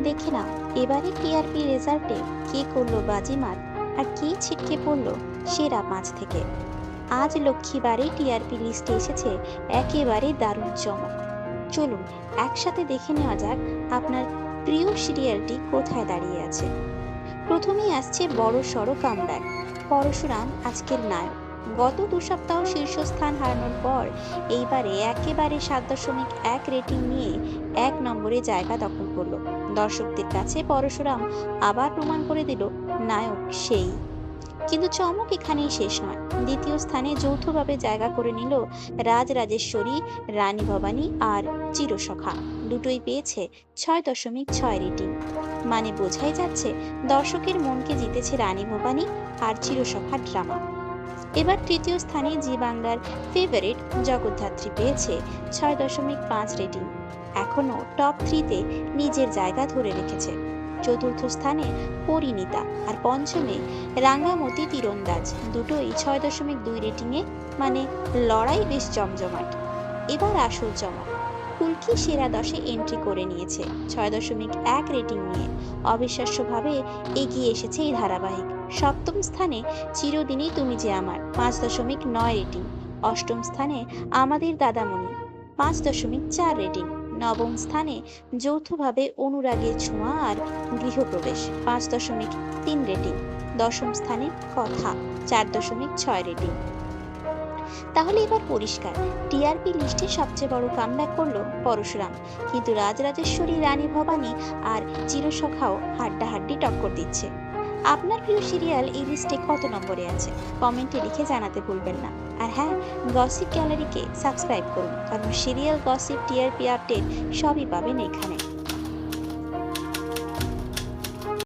দেখে নাও এবারে টিআরপি রেজাল্টে কে করলো বাজিমাত আর কে ছিটকে পড়লো সেরা 5 থেকে। আজ লক্ষ্মীবারে টিআরপি লিস্টে এসেছে একেবারে দারুণ চমক। চলুন একসাথে দেখে নেওয়া যাক আপনার প্রিয় সিরিয়ালটি কোথায় দাঁড়িয়ে আছে। প্রথমেই আসছে বড় সড়ো কামব্যাক। পরশুরাম আজকের নায়ক। গত 2 সপ্তাহ শীর্ষস্থান হারানোর পর এইবারে একেবারে 7.1 রেটিং নিয়ে 1 নম্বরে জায়গা দখল করলো। দর্শকদের কাছে পরশুরাম আবার প্রমাণ করে দিল নায়ক সেই। কিন্তু চমক এখানেই শেষ নয়। দ্বিতীয় স্থানে যৌথভাবে জায়গা করে নিল রাজরাজেশ্বরী, রানী ভবানী আর চিরসখা। দুটোই পেয়েছে 6.6 রেটিং। মানে বোঝাই যাচ্ছে দর্শকের মনকে জিতেছে রানী ভবানী আর চিরসখার ড্রামা। এবার তৃতীয় স্থানে জি বাংলার ফেভারিট জগদ্ধাত্রী পেয়েছে 6.5 রেটিং। এখনো টপ 3-তে নিজের জায়গা ধরে রেখেছে। চতুর্থ স্থানে পরিণীতা আর পঞ্চমে রাঙ্গামতি তীরন্দাজ, দুটোই 6.2 রেটিংয়ে। মানে লড়াই বেশ জমজমাট। এবার আসল চমক, কুলকি সেরা 10-এ এন্ট্রি করে নিয়েছে 6.1 রেটিং নিয়ে। অবিশ্বাস্যভাবে এগিয়ে এসেছে এই ধারাবাহিক। সপ্তম স্থানে চিরদিনই তুমি যে আমার, 5.9 রেটিং। অষ্টম স্থানে আমাদের দাদামণি, 5.4 রেটিং। নবম স্থানে যৌথভাবে অনুরাগের ছোঁয়া আর গৃহপ্রবেশ, 5.3 রেটিং। দশম স্থানে কথা, 4.6 রেটিং। তাহলে এবার পরিষ্কার, টিআরপি লিস্টে সবচেয়ে বড় কামব্যাক করলো পরশুরাম, কিন্তু রাজরাজেশ্বরী, রানী ভবানী আর চিরসখাও হাড্ডাহাড্ডি টক্কর দিচ্ছে। আপনার প্রিয় সিরিয়াল এই লিস্টে কত নম্বরে আছে কমেন্টে লিখে জানাতে ভুলবেন না। আর হ্যাঁ, গসিপ গ্যালারিকে সাবস্ক্রাইব করুন, কারণ সিরিয়াল, গসিপ, টিআরপি আপডেট সবই পাবেন এখানে।